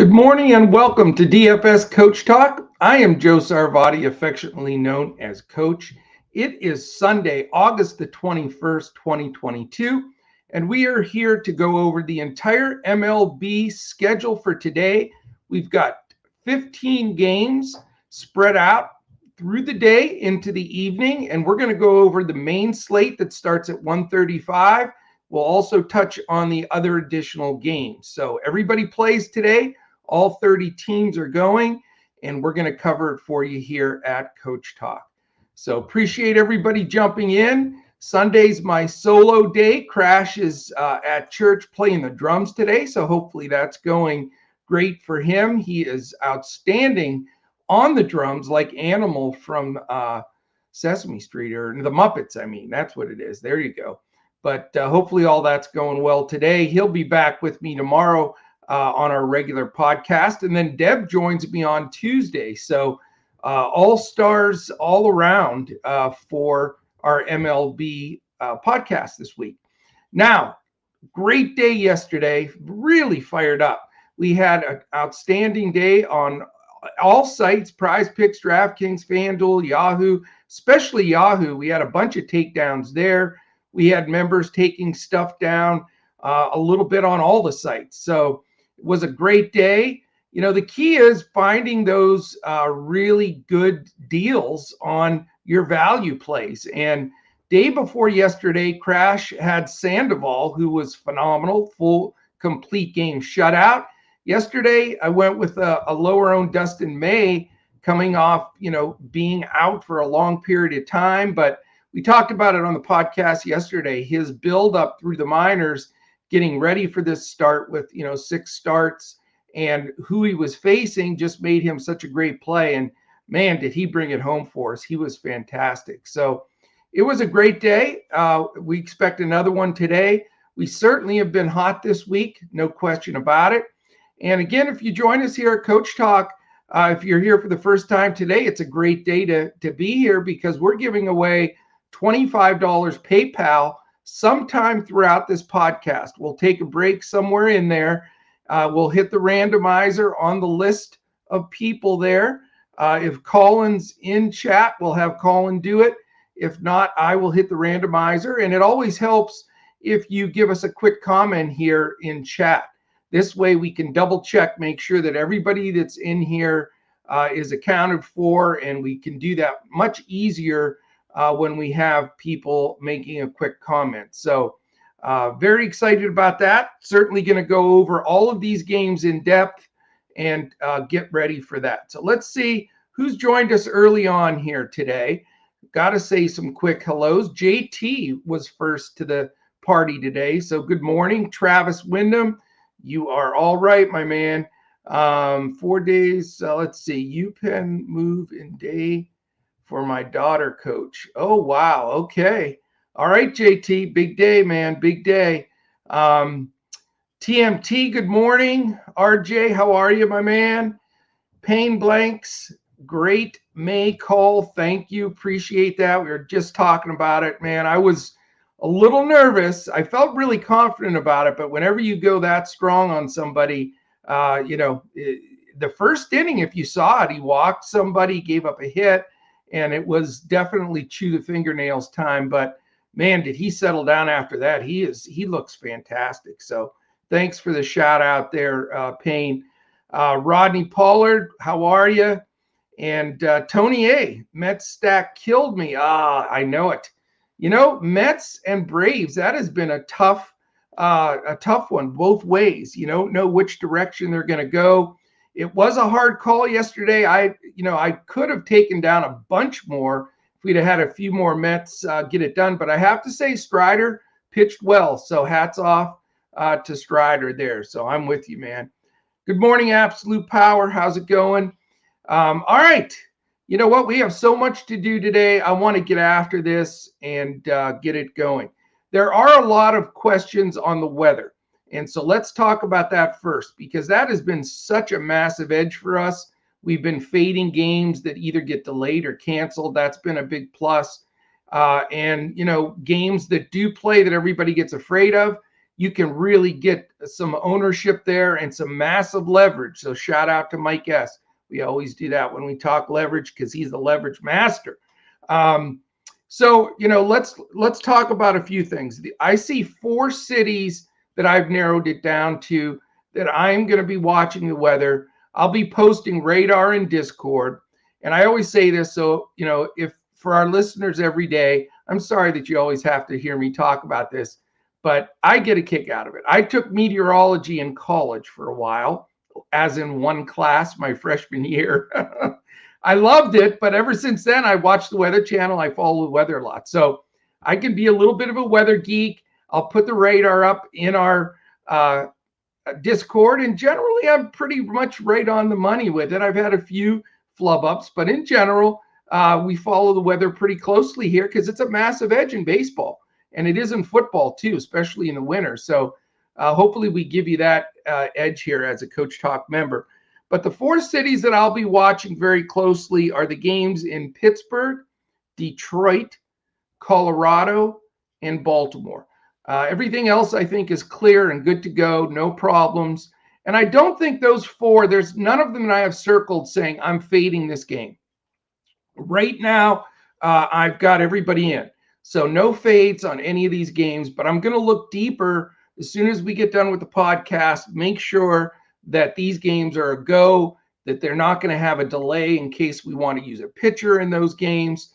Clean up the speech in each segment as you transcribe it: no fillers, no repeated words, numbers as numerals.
Good morning and welcome to DFS Coach Talk. I am Joe Sarvati, affectionately known as Coach. It is Sunday, August the 21st, 2022, and we are here to go over the entire MLB schedule for today. We've got 15 games spread out through the day into the evening, and we're going to go over the main slate that starts at 1:35. We'll also touch on the other additional games. So everybody plays today. All 30 teams are going, and we're going to cover it for you here at Coach Talk. So appreciate everybody jumping in. Sunday's my solo day. Crash is at church playing the drums today, so hopefully that's going great for him. He is outstanding on the drums, like Animal from Sesame Street, or the Muppets, I mean. That's what it is. There you go. But hopefully all that's going well today. He'll be back with me tomorrow on our regular podcast. And then Deb joins me on Tuesday. So all stars all around for our MLB podcast this week. Now, great day yesterday. Really fired up. We had an outstanding day on all sites: PrizePicks, DraftKings, FanDuel, Yahoo, especially Yahoo. We had a bunch of takedowns there. We had members taking stuff down a little bit on all the sites. So it was a great day. You know, the key is finding those really good deals on your value plays. And day before yesterday, Crash had Sandoval, who was phenomenal, full, complete game shutout. Yesterday, I went with a lower-owned Dustin May coming off, being out for a long period of time. But we talked about it on the podcast yesterday. His build up through the minors, getting ready for this start with, 6 starts, and who he was facing just made him such a great play. And man, did he bring it home for us. He was fantastic. So it was a great day. We expect another one today. We certainly have been hot this week, no question about it. And again, if you join us here at Coach Talk, if you're here for the first time today, it's a great day to be here, because we're giving away $25 PayPal sometime throughout this podcast. We'll take a break somewhere in there. We'll hit the randomizer on the list of people there. If Colin's in chat, we'll have Colin do it. If not, I will hit the randomizer. And it always helps if you give us a quick comment here in chat. This way we can double check, make sure that everybody that's in here is accounted for, and we can do that much easier when we have people making a quick comment. So very excited about that. Certainly going to go over all of these games in depth and get ready for that. So let's see who's joined us early on here today. Got to say some quick hellos. JT was first to the party today. So good morning, Travis Wyndham. You are all right, my man. 4 days. Let's see. UPenn move in day for my daughter, Coach. Oh, wow. Okay. All right, JT. Big day, man. Big day. TMT, good morning. RJ, how are you, my man? Pain Blanks, great May call. Thank you. Appreciate that. We were just talking about it, man. I was a little nervous. I felt really confident about it, but whenever you go that strong on somebody, the first inning, if you saw it, he walked somebody, gave up a hit, and it was definitely chew the fingernails time. But man, did he settle down after that. He looks fantastic. So thanks for the shout out there, Payne. Rodney Pollard, how are you? And Tony A, Mets stack killed me. I know it. Mets and Braves, that has been a tough one both ways. You don't know which direction they're going to go. It was a hard call yesterday. I could have taken down a bunch more if we'd have had a few more Mets get it done. But I have to say Strider pitched well. So hats off to Strider there. So I'm with you, man. Good morning, Absolute Power. How's it going? All right. You know what? We have so much to do today. I want to get after this and get it going. There are a lot of questions on the weather. And so let's talk about that first, because that has been such a massive edge for us. We've been fading games that either get delayed or canceled. That's been a big plus. And games that do play that everybody gets afraid of, you can really get some ownership there and some massive leverage. So shout out to Mike S. We always do that when we talk leverage because he's the leverage master. So, let's talk about a few things. I see 4 cities that I've narrowed it down to that I'm going to be watching the weather. I'll be posting radar in Discord. And I always say this, so, if for our listeners every day, I'm sorry that you always have to hear me talk about this, but I get a kick out of it. I took meteorology in college for a while, as in one class my freshman year. I loved it, but ever since then, I watched the Weather Channel. I follow the weather a lot. So I can be a little bit of a weather geek. I'll put the radar up in our Discord, and generally I'm pretty much right on the money with it. I've had a few flub ups, but in general, we follow the weather pretty closely here because it's a massive edge in baseball, and it is in football too, especially in the winter. So hopefully we give you that edge here as a Coach Talk member. But the 4 cities that I'll be watching very closely are the games in Pittsburgh, Detroit, Colorado, and Baltimore. Everything else I think is clear and good to go, no problems. And I don't think those 4, there's none of them that I have circled saying I'm fading this game. Right now, I've got everybody in. So no fades on any of these games, but I'm going to look deeper as soon as we get done with the podcast, make sure that these games are a go, that they're not going to have a delay in case we want to use a pitcher in those games,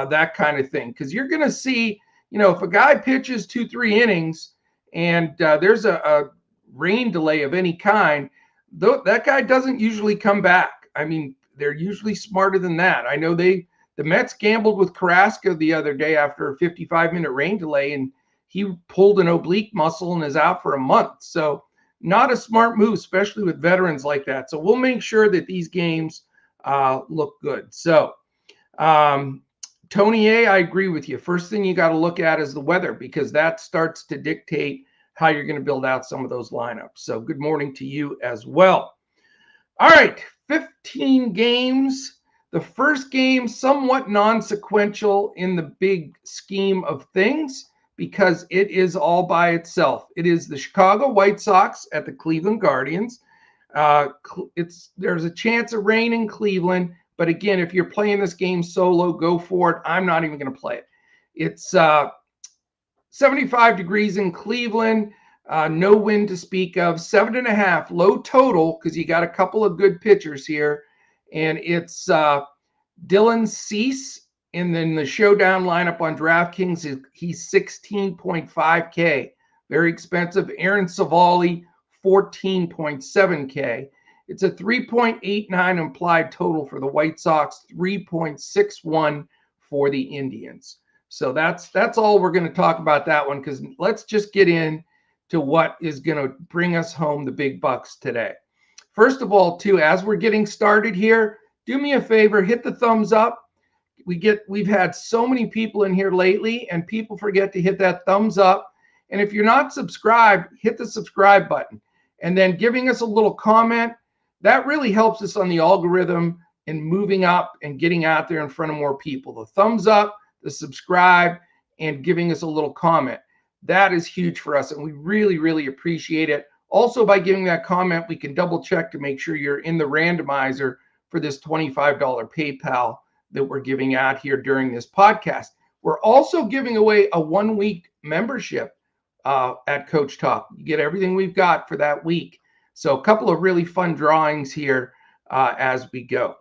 that kind of thing. Because you're going to see, if a guy pitches 2-3 innings and there's a rain delay of any kind, that guy doesn't usually come back. I mean, they're usually smarter than that. I know the Mets gambled with Carrasco the other day after a 55-minute rain delay, and he pulled an oblique muscle and is out for a month. So not a smart move, especially with veterans like that. So we'll make sure that these games look good. So Tony A., I agree with you. First thing you got to look at is the weather, because that starts to dictate how you're going to build out some of those lineups. So good morning to you as well. All right, 15 games. The first game, somewhat non-sequential in the big scheme of things, because it is all by itself. It is the Chicago White Sox at the Cleveland Guardians. There's a chance of rain in Cleveland, but again, if you're playing this game solo, go for it. I'm not even going to play it. It's 75 degrees in Cleveland, no wind to speak of, 7.5, low total, because you got a couple of good pitchers here, and it's Dylan Cease. And then the showdown lineup on DraftKings, he's 16.5K. Very expensive. Aaron Savali, 14.7K. It's a 3.89 implied total for the White Sox, 3.61 for the Indians. So that's all we're going to talk about that one, because let's just get in to what is going to bring us home the big bucks today. First of all, too, as we're getting started here, do me a favor, hit the thumbs up. We've had so many people in here lately, and people forget to hit that thumbs up. And if you're not subscribed, hit the subscribe button. And then giving us a little comment, that really helps us on the algorithm in moving up and getting out there in front of more people. The thumbs up, the subscribe, and giving us a little comment. That is huge for us, and we really, really appreciate it. Also, by giving that comment, we can double check to make sure you're in the randomizer for this $25 PayPal that we're giving out here during this podcast. We're also giving away a 1-week membership at Coach Talk. You get everything we've got for that week. So a couple of really fun drawings here as we go.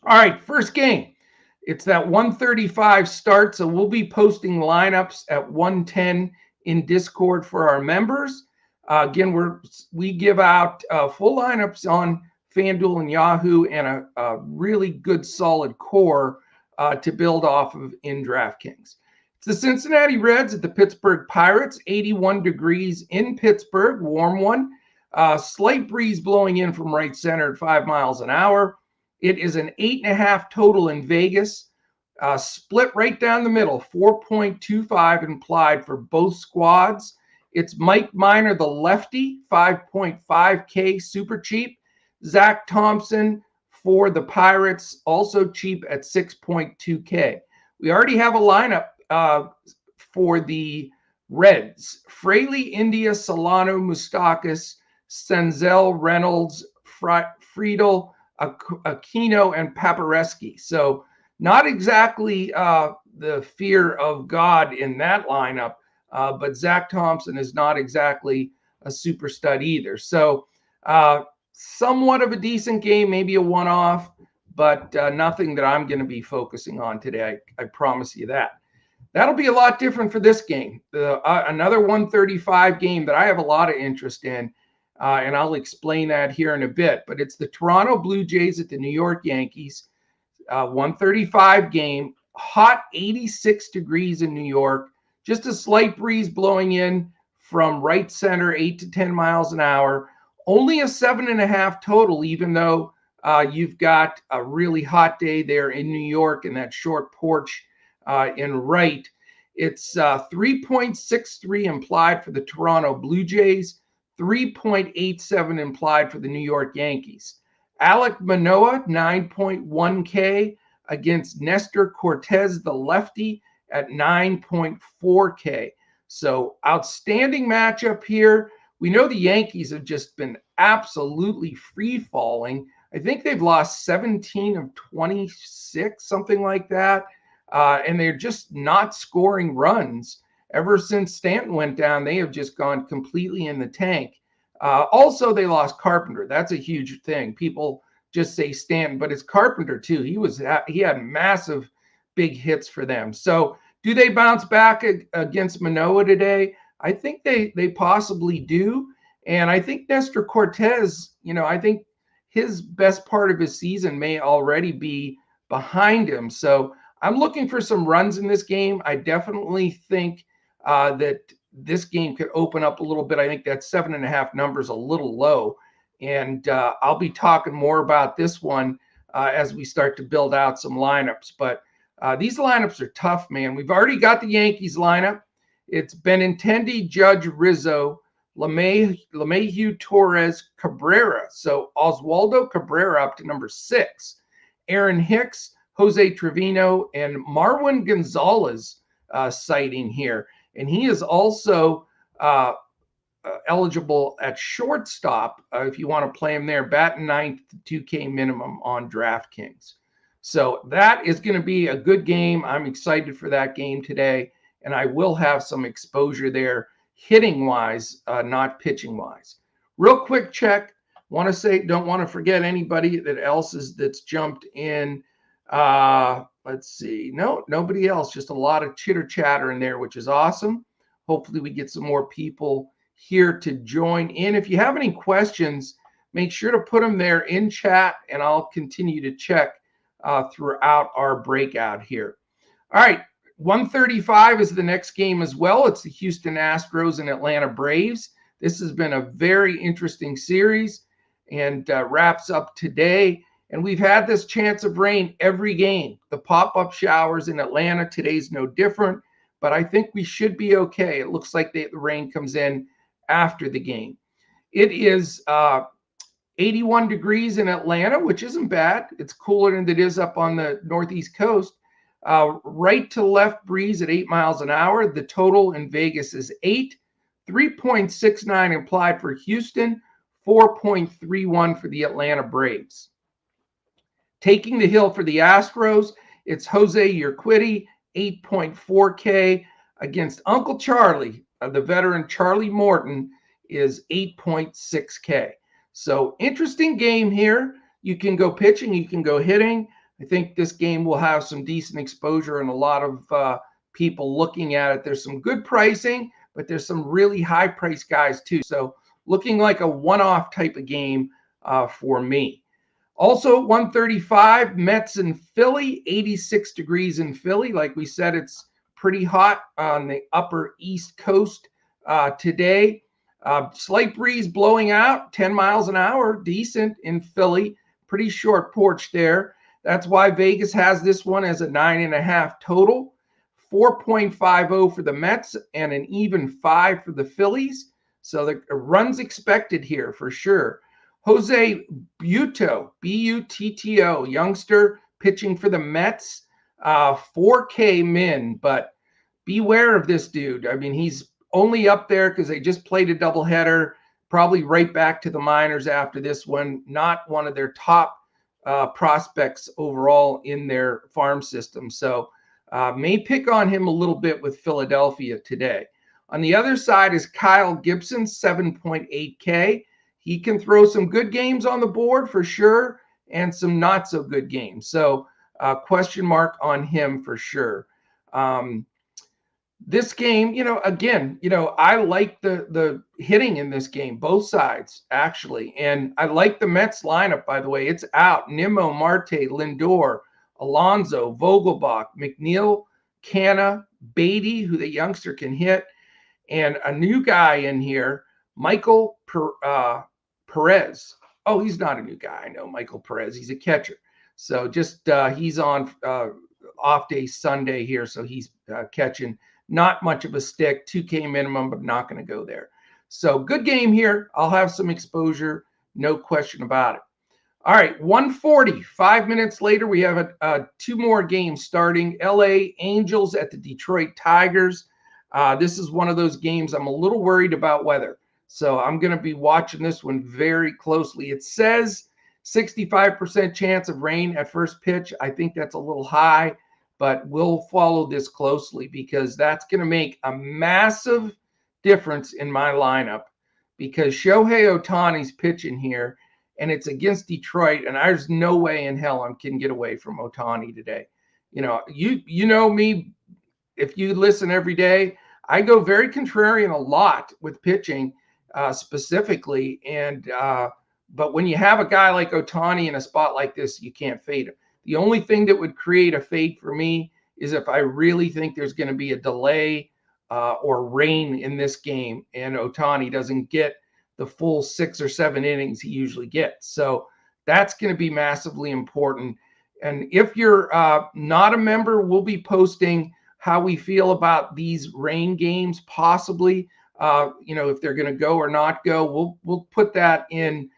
All right, first game. It's that 1:35 start, so we'll be posting lineups at 1:10 in Discord for our members. Again, we give out full lineups on FanDuel and Yahoo, and a really good solid core to build off of in DraftKings. It's the Cincinnati Reds at the Pittsburgh Pirates, 81 degrees in Pittsburgh, warm one. Slight breeze blowing in from right center at 5 miles an hour. It is an 8.5 total in Vegas, split right down the middle, 4.25 implied for both squads. It's Mike Minor, the lefty, 5.5K, super cheap. Zach Thompson for the Pirates, also cheap at 6.2K. We already have a lineup for the Reds, Fraley, India, Solano, Moustakas, Senzel, Reynolds, Friedel, Aquino, and Paparesky. So not exactly the fear of God in that lineup, but Zach Thompson is not exactly a super stud either. So somewhat of a decent game, maybe a one-off, but nothing that I'm going to be focusing on today. I promise you that. That'll be a lot different for this game. Another 135 game that I have a lot of interest in, and I'll explain that here in a bit. But it's the Toronto Blue Jays at the New York Yankees, 135 game, hot 86 degrees in New York, just a slight breeze blowing in from right center, 8 to 10 miles an hour. Only a 7.5 total, even though you've got a really hot day there in New York in that short porch in right. It's 3.63 implied for the Toronto Blue Jays, 3.87 implied for the New York Yankees. Alek Manoah, 9.1K against Nestor Cortez, the lefty, at 9.4K. So outstanding matchup here. We know the Yankees have just been absolutely free falling. I think they've lost 17 of 26, something like that. And they're just not scoring runs. Ever since Stanton went down, they have just gone completely in the tank. Also, they lost Carpenter. That's a huge thing. People just say Stanton, but it's Carpenter too. He had massive big hits for them. So do they bounce back against Manoah today? I think they possibly do. And I think Nestor Cortez, I think his best part of his season may already be behind him. So I'm looking for some runs in this game. I definitely think that this game could open up a little bit. I think that 7.5 number is a little low. And I'll be talking more about this one as we start to build out some lineups. But these lineups are tough, man. We've already got the Yankees lineup. It's Benintendi, Judge, Rizzo, LeMahieu, Torres, Cabrera. So Oswaldo Cabrera up to number 6. Aaron Hicks, Jose Trevino, and Marwin Gonzalez sighting here. And he is also eligible at shortstop if you want to play him there, batting 9th, 2K minimum on DraftKings. So that is going to be a good game. I'm excited for that game today, and I will have some exposure there hitting-wise, not pitching-wise. Real quick check. Don't want to forget anybody that's jumped in. Let's see. No, nobody else. Just a lot of chitter chatter in there, which is awesome. Hopefully we get some more people here to join in. If you have any questions, make sure to put them there in chat, and I'll continue to check throughout our breakout here. All right. 135 is the next game as well. It's the Houston Astros and Atlanta Braves. This has been a very interesting series and wraps up today. And we've had this chance of rain every game. The pop-up showers in Atlanta, today's no different, but I think we should be okay. It looks like the rain comes in after the game. It is 81 degrees in Atlanta, which isn't bad. It's cooler than it is up on the northeast coast. Right to left breeze at 8 miles an hour. The total in Vegas is 8. 3.69 implied for Houston, 4.31 for the Atlanta Braves. Taking the hill for the Astros, it's Jose Urquidy, 8.4K against Uncle Charlie. The veteran Charlie Morton is 8.6K. So interesting game here. You can go pitching, you can go hitting. I think this game will have some decent exposure and a lot of people looking at it. There's some good pricing, but there's some really high price guys too. So looking like a one-off type of game for me. Also 135, Mets in Philly, 86 degrees in Philly. Like we said, it's pretty hot on the upper East Coast today. Slight breeze blowing out, 10 miles an hour, decent in Philly. Pretty short porch there. That's why Vegas has this one as a 9.5 total. 4.50 for the Mets and an even 5 for the Phillies. So the runs expected here for sure. Jose Butto, B-U-T-T-O, youngster pitching for the Mets, 4K min, but beware of this dude. I mean, he's only up there because they just played a doubleheader, probably right back to the minors after this one. Not one of their top prospects overall in their farm system. So may pick on him a little bit with Philadelphia today. On the other side is Kyle Gibson, 7.8K. He can throw some good games on the board for sure and some not so good games. So question mark on him for sure. This game, again, I like the hitting in this game, both sides, actually. And I like the Mets lineup, by the way. It's out. Nimmo, Marte, Lindor, Alonso, Vogelbach, McNeil, Canna, Beatty, who the youngster can hit, and a new guy in here, Michael Perez. Oh, he's not a new guy. I know Michael Perez. He's a catcher. So just he's on off day Sunday here, so he's catching. Not much of a stick, 2K minimum, but not going to go there. So good game here. I'll have some exposure, no question about it. All right, 1:40. 5 minutes later, we have two more games starting. LA Angels at the Detroit Tigers. This is one of those games I'm a little worried about weather. So I'm going to be watching this one very closely. It says 65% chance of rain at first pitch. I think that's a little high, but we'll follow this closely because that's going to make a massive difference in my lineup because Shohei Ohtani's pitching here, and it's against Detroit, and there's no way in hell I can get away from Ohtani today. You know me, if you listen every day, I go very contrarian a lot with pitching specifically, but when you have a guy like Ohtani in a spot like this, you can't fade him. The only thing that would create a fade for me is if I really think there's going to be a delay or rain in this game and Ohtani doesn't get the full 6 or 7 innings he usually gets. So that's going to be massively important. And if you're not a member, we'll be posting how we feel about these rain games, possibly, if they're going to go or not go. We'll put that in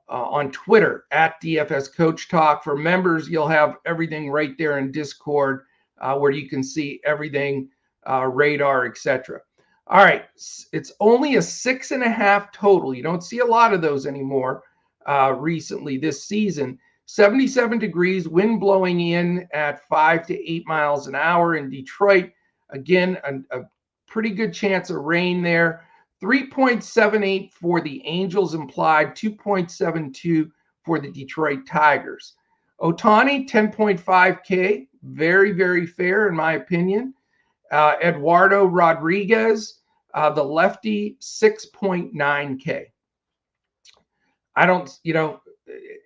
on Twitter at DFS Coach Talk. For members, you'll have everything right there in Discord where you can see everything, radar, etc. All right, it's only a 6.5 total. You don't see a lot of those anymore recently this season. 77 degrees, wind blowing in at 5 to 8 miles an hour in Detroit. Again, a pretty good chance of rain there. 3.78 for the Angels implied, 2.72 for the Detroit Tigers. Ohtani, 10.5K, very, very fair in my opinion. Eduardo Rodriguez, the lefty, 6.9K. I don't,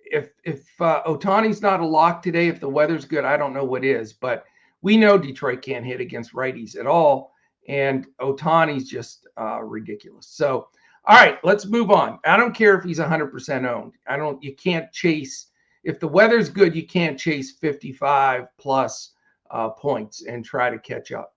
if Ohtani's not a lock today, if the weather's good, I don't know what is, but we know Detroit can't hit against righties at all. And Ohtani's just ridiculous. So, all right, let's move on. I don't care if he's 100% owned. You can't chase, if the weather's good, you can't chase 55 plus points and try to catch up.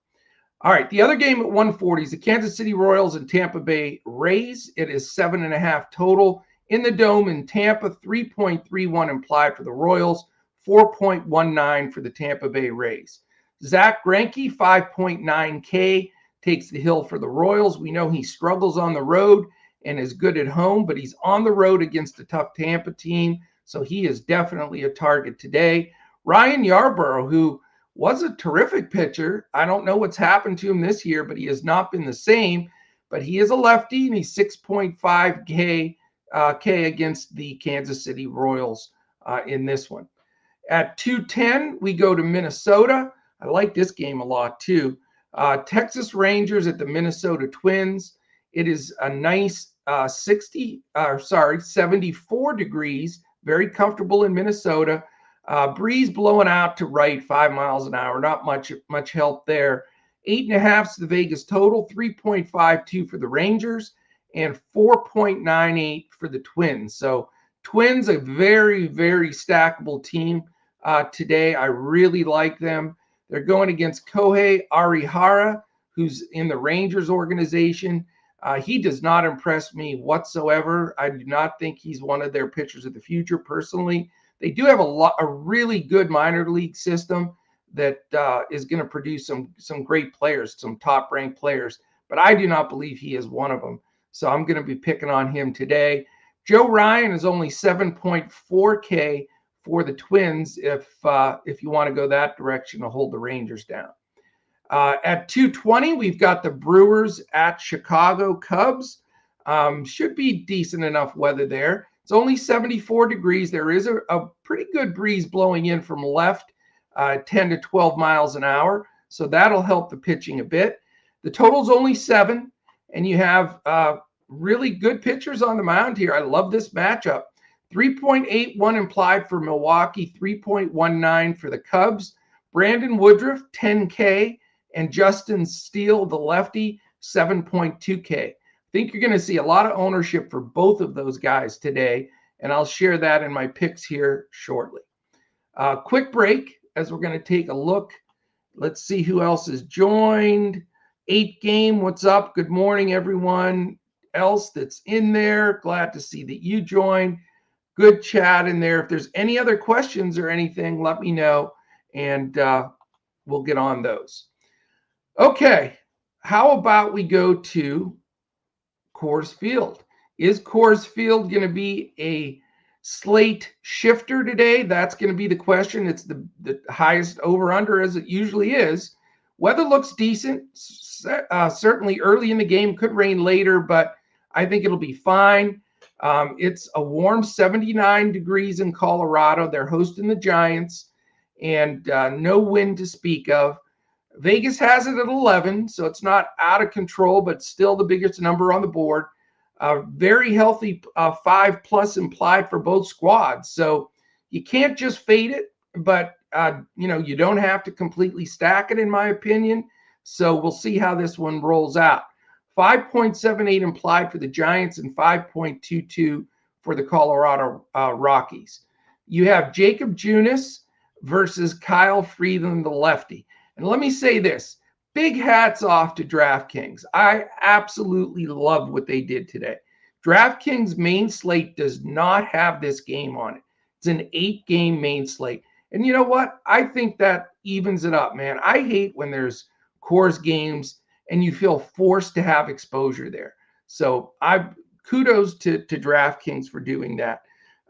All right, the other game at 1:40 is the Kansas City Royals and Tampa Bay Rays. It is 7.5 total in the Dome in Tampa, 3.31 implied for the Royals, 4.19 for the Tampa Bay Rays. Zach Greinke, 5.9K, takes the hill for the Royals. We know he struggles on the road and is good at home, but he's on the road against a tough Tampa team, so he is definitely a target today. Ryan Yarbrough, who was a terrific pitcher. I don't know what's happened to him this year, but he has not been the same. But he is a lefty, and he's 6.5K against the Kansas City Royals in this one. At 2:10, we go to Minnesota. I like this game a lot too. Texas Rangers at the Minnesota Twins. It is a nice 74 degrees, very comfortable in Minnesota. Breeze blowing out to right, 5 miles an hour. Not much help there. 8.5 is the Vegas total, 3.52 for the Rangers, and 4.98 for the Twins. So Twins, a very, very stackable team today. I really like them. They're going against Kohei Arihara, who's in the Rangers organization. He does not impress me whatsoever. I do not think he's one of their pitchers of the future personally. They do have a really good minor league system that is going to produce some great players, some top-ranked players. But I do not believe he is one of them. So I'm going to be picking on him today. Joe Ryan is only 7.4K for the Twins if you want to go that direction to hold the Rangers down. At 220, we've got the Brewers at Chicago Cubs. Should be decent enough weather there. It's only 74 degrees. There is a pretty good breeze blowing in from left, 10 to 12 miles an hour. So that'll help the pitching a bit. The total's only 7, and you have really good pitchers on the mound here. I love this matchup. 3.81 implied for Milwaukee, 3.19 for the Cubs. Brandon Woodruff, 10K, and Justin Steele, the lefty, 7.2K. I think you're going to see a lot of ownership for both of those guys today, and I'll share that in my picks here shortly. Quick break as we're going to take a look. Let's see who else is joined. 8 Game, what's up? Good morning, everyone else that's in there. Glad to see that you joined. Good chat in there. If there's any other questions or anything, let me know, and we'll get on those. Okay, how about we go to Coors Field? Is Coors Field going to be a slate shifter today? That's going to be the question. It's the highest over-under as it usually is. Weather looks decent. Certainly early in the game, could rain later, but I think it'll be fine. It's a warm 79 degrees in Colorado. They're hosting the Giants, and no wind to speak of. Vegas has it at 11, so it's not out of control, but still the biggest number on the board. Very healthy 5+ implied for both squads. So you can't just fade it, but you don't have to completely stack it, in my opinion. So we'll see how this one rolls out. 5.78 implied for the Giants and 5.22 for the Colorado Rockies. You have Jacob Junis versus Kyle Friedman, the lefty. And let me say this, big hats off to DraftKings. I absolutely love what they did today. DraftKings main slate does not have this game on it. It's an 8-game main slate. And you know what? I think that evens it up, man. I hate when there's Coors games and you feel forced to have exposure there. So kudos to DraftKings for doing that.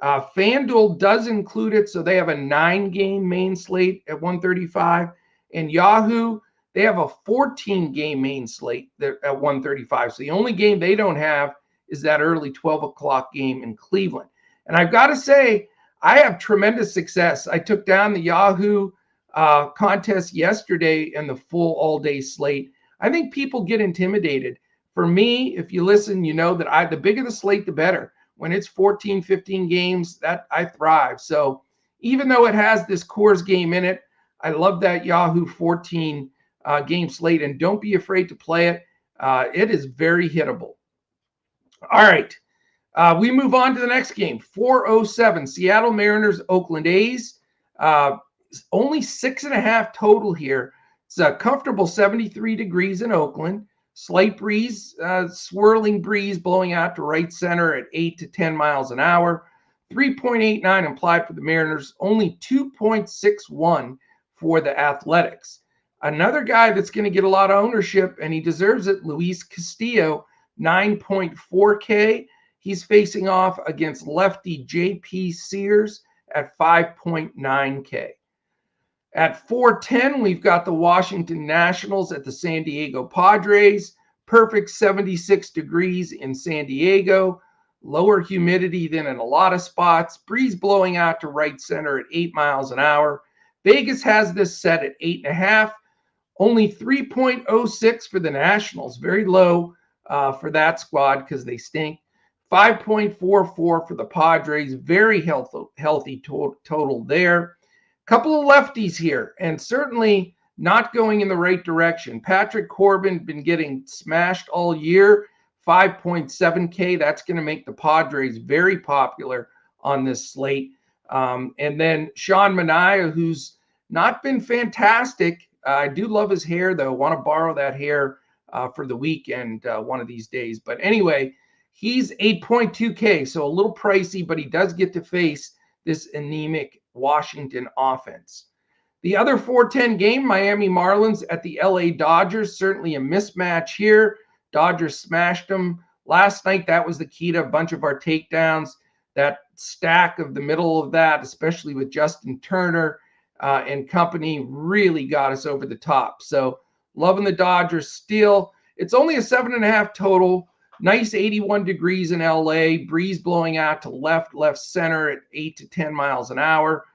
FanDuel does include it, so they have a 9-game main slate at 135. And Yahoo, they have a 14-game main slate at 135. So the only game they don't have is that early 12 o'clock game in Cleveland. And I've got to say, I have tremendous success. I took down the Yahoo contest yesterday and the full all-day slate. I think people get intimidated. For me, if you listen, you know that the bigger the slate, the better. When it's 14, 15 games, that I thrive. So even though it has this Coors game in it, I love that Yahoo 14 game slate, and don't be afraid to play it. It is very hittable. All right, we move on to the next game. 4:07, Seattle Mariners, Oakland A's. Only 6.5 total here. It's a comfortable 73 degrees in Oakland. Slight breeze, swirling breeze blowing out to right center at 8 to 10 miles an hour. 3.89 implied for the Mariners. Only 2.61 for the Athletics. Another guy that's going to get a lot of ownership, and he deserves it, Luis Castillo, 9.4K. He's facing off against lefty J.P. Sears at 5.9K. At 4:10, we've got the Washington Nationals at the San Diego Padres. Perfect 76 degrees in San Diego. Lower humidity than in a lot of spots. Breeze blowing out to right center at 8 miles an hour. Vegas has this set at 8.5. Only 3.06 for the Nationals. Very low for that squad because they stink. 5.44 for the Padres. Very healthy total there. Couple of lefties here, and certainly not going in the right direction. Patrick Corbin been getting smashed all year. 5.7K. That's going to make the Padres very popular on this slate. And then Sean Manaea, who's not been fantastic. I do love his hair, though. Want to borrow that hair for the weekend one of these days. But anyway, he's 8.2K, so a little pricey, but he does get to face this anemic Washington offense. The other 4:10 game, Miami Marlins at the LA Dodgers, certainly a mismatch here. Dodgers smashed them last night. That was the key to a bunch of our takedowns. That stack of the middle of that, especially with Justin Turner and company, really got us over the top. So loving the Dodgers still. It's only a 7.5 total. Nice 81 degrees in LA. Breeze blowing out to left center at 8 to 10 miles an hour.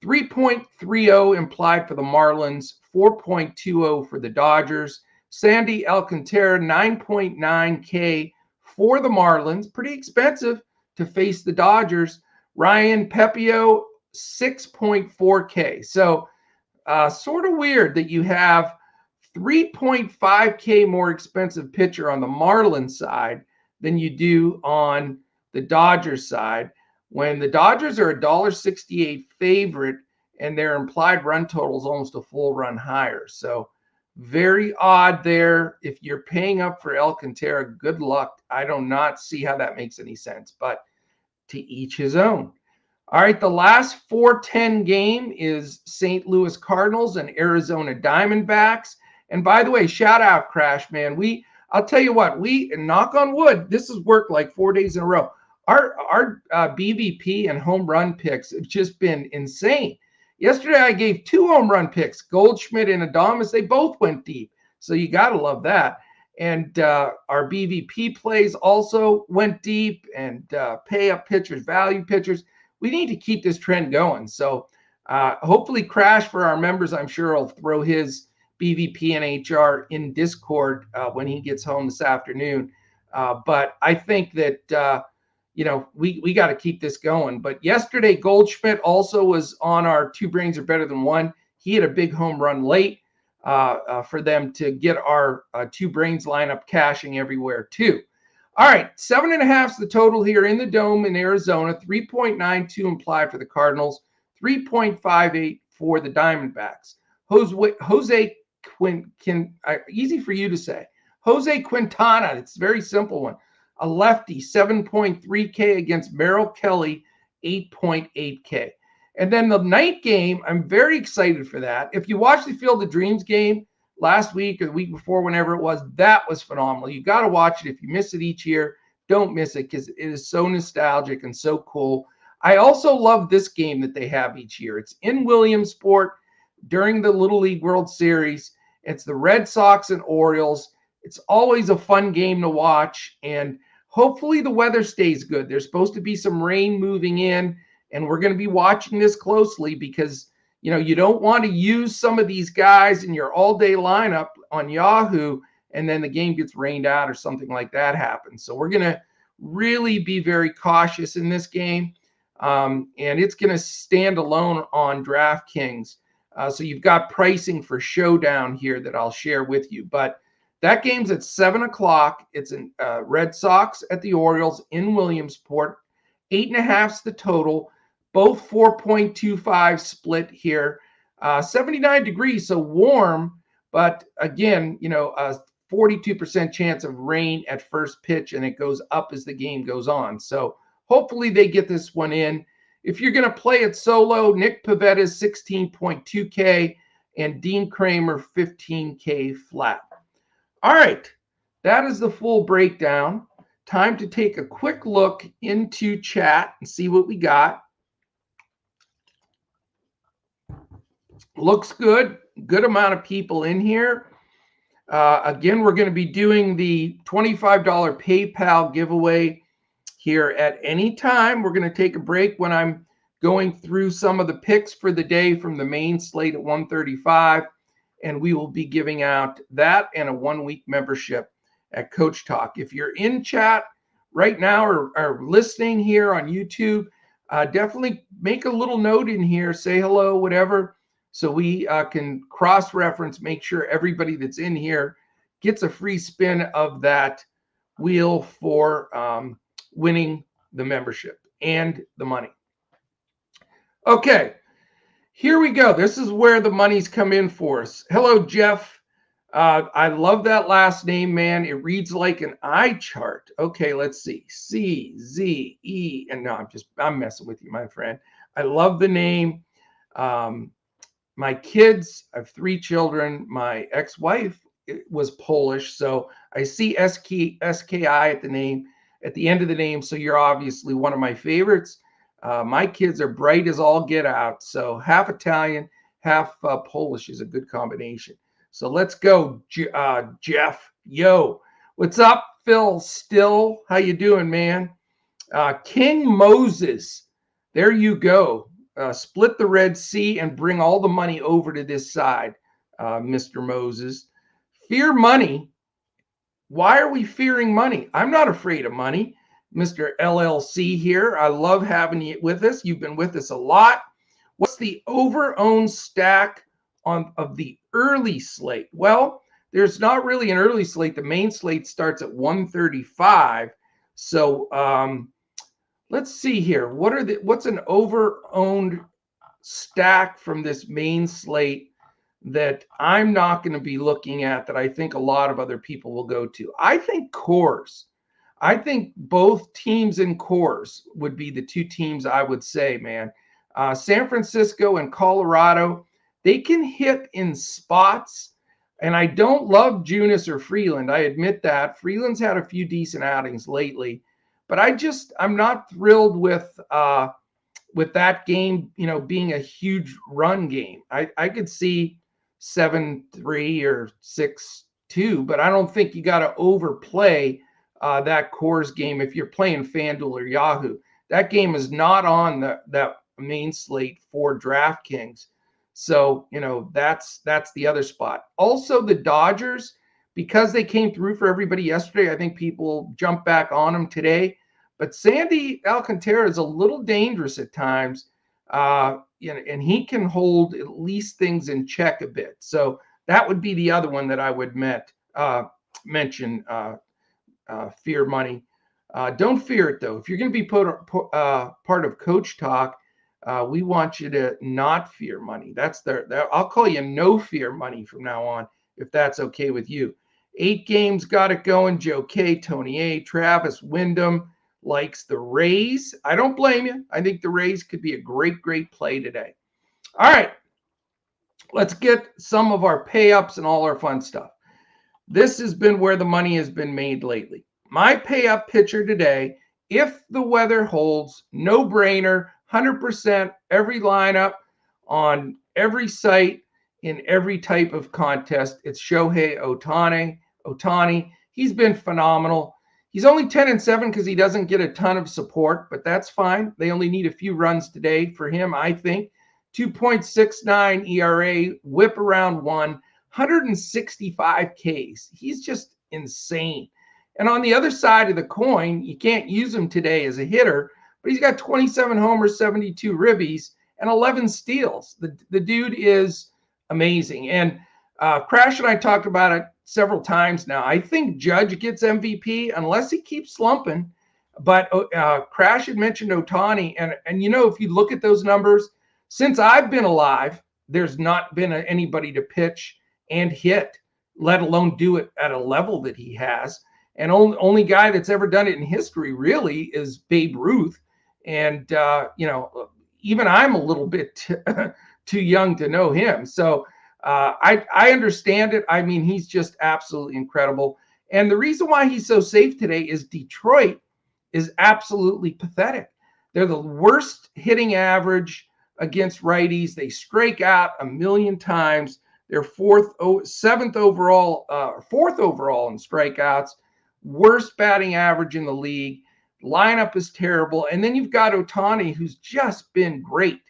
3.30 implied for the Marlins, 4.20 for the Dodgers. Sandy Alcantara, 9.9K for the Marlins. Pretty expensive to face the Dodgers. Ryan Pepio, 6.4K. So sort of weird that you have 3.5K more expensive pitcher on the Marlins side than you do on the Dodgers side, when the Dodgers are a $1.68 favorite and their implied run total is almost a full run higher. So very odd there. If you're paying up for Alcantara, good luck. I do not see how that makes any sense, but to each his own. All right, the last 4:10 game is St. Louis Cardinals and Arizona Diamondbacks. And by the way, shout out Crash, man. I'll tell you what, we, knock on wood, this has worked like 4 days in a row. Our BVP and home run picks have just been insane. Yesterday, I gave 2 home run picks, Goldschmidt and Adames. They both went deep. So you got to love that. And our BVP plays also went deep, and pay up pitchers, value pitchers. We need to keep this trend going. So hopefully Crash, for our members, I'm sure he'll throw his BVP and HR in Discord when he gets home this afternoon. But I think that, we got to keep this going. But yesterday, Goldschmidt also was on our 2 brains are better than 1. He had a big home run late for them to get our 2 brains lineup cashing everywhere too. All right, 7.5 is the total here in the Dome in Arizona. 3.92 implied for the Cardinals. 3.58 for the Diamondbacks. Jose easy for you to say. Jose Quintana, it's a very simple one. A lefty, 7.3K against Merrill Kelly, 8.8K. And then the night game, I'm very excited for that. If you watch the Field of Dreams game last week or the week before, whenever it was, that was phenomenal. You got to watch it. If you miss it each year, don't miss it, because it is so nostalgic and so cool. I also love this game that they have each year. It's in Williamsport during the Little League World Series. It's the Red Sox and Orioles. It's always a fun game to watch, and hopefully the weather stays good. There's supposed to be some rain moving in, and we're going to be watching this closely because, you don't want to use some of these guys in your all-day lineup on Yahoo, and then the game gets rained out or something like that happens. So we're going to really be very cautious in this game, and it's going to stand alone on DraftKings. So you've got pricing for Showdown here that I'll share with you. But that game's at 7 o'clock. It's in Red Sox at the Orioles in Williamsport. 8.5 is the total. Both 4.25 split here. 79 degrees, so warm. But again, a 42% chance of rain at first pitch, and it goes up as the game goes on. So hopefully they get this one in. If you're going to play it solo, Nick Pivetta is 16.2K and Dean Kramer 15K flat. All right, that is the full breakdown. Time to take a quick look into chat and see what we got. Looks good. Good amount of people in here. Again, we're going to be doing the $25 PayPal giveaway here at any time. We're going to take a break when I'm going through some of the picks for the day from the main slate at 1:35, and we will be giving out that and a 1-week membership at Coach Talk. If you're in chat right now or listening here on YouTube, definitely make a little note in here, say hello, whatever, so we can cross-reference, make sure everybody that's in here gets a free spin of that wheel for winning the membership and the money. Okay, here we go. This is where the money's come in for us. Hello, Jeff. I love that last name, man. It reads like an eye chart. Okay, let's see. C-Z-E. And no, I'm messing with you, my friend. I love the name. my kids, I have 3 children. My ex-wife was Polish, so I see SKI at the end of the name. So you're obviously one of my favorites. My kids are bright as all get out. So half Italian, half Polish is a good combination. So let's go, Jeff. Yo, what's up, Phil Still? How you doing, man? King Moses, there you go. Split the Red Sea and bring all the money over to this side, Mr. Moses. Fear money. Why are we fearing money? I'm not afraid of money. Mr. LLC here. I love having you with us. You've been with us a lot. What's the over-owned stack of the early slate? Well, there's not really an early slate. The main slate starts at 135. So let's see here. What's an over-owned stack from this main slate that I'm not going to be looking at that I think a lot of other people will go to? I think Coors. I think both teams in Coors would be the 2 teams I would say, man. San Francisco and Colorado, they can hit in spots. And I don't love Junis or Friedman. I admit that. Friedman's had a few decent outings lately. But I'm not thrilled with that game, being a huge run game. I could see 7-3 or 6-2, but I don't think you got to overplay that Coors game if you're playing FanDuel or Yahoo. That game is not on that main slate for DraftKings. So, that's the other spot. Also, the Dodgers, because they came through for everybody yesterday, I think people jump back on them today. But Sandy Alcantara is a little dangerous at times, and he can hold at least things in check a bit. So that would be the other one that I would mention, fear money. Don't fear it, though. If you're going to be part of Coach Talk, we want you to not fear money. I'll call you no fear money from now on, if that's okay with you. 8 games got it going. Joe K, Tony A, Travis Wyndham likes the Rays. I don't blame you. I think the Rays could be a great, great play today. All right, let's get some of our pay-ups and all our fun stuff. This has been where the money has been made lately. My pay-up pitcher today, if the weather holds, no-brainer, 100% every lineup on every site in every type of contest. It's Shohei Ohtani. He's been phenomenal. He's only 10-7 because he doesn't get a ton of support, but that's fine. They only need a few runs today for him, I think. 2.69 ERA, whip around 165 Ks. He's just insane. And on the other side of the coin, you can't use him today as a hitter, but he's got 27 homers, 72 ribbies, and 11 steals. The dude is amazing. And Crash and I talked about it several times now. I think Judge gets MVP unless he keeps slumping. But Crash had mentioned Ohtani. And if you look at those numbers, since I've been alive, there's not been anybody to pitch and hit, let alone do it at a level that he has. And only guy that's ever done it in history really is Babe Ruth. And, even I'm a little bit too young to know him. So I understand it. I mean, he's just absolutely incredible. And the reason why he's so safe today is Detroit is absolutely pathetic. They're the worst hitting average against righties. They strike out 1 million times. They're fourth overall in strikeouts. Worst batting average in the league. Lineup is terrible. And then you've got Ohtani, who's just been great.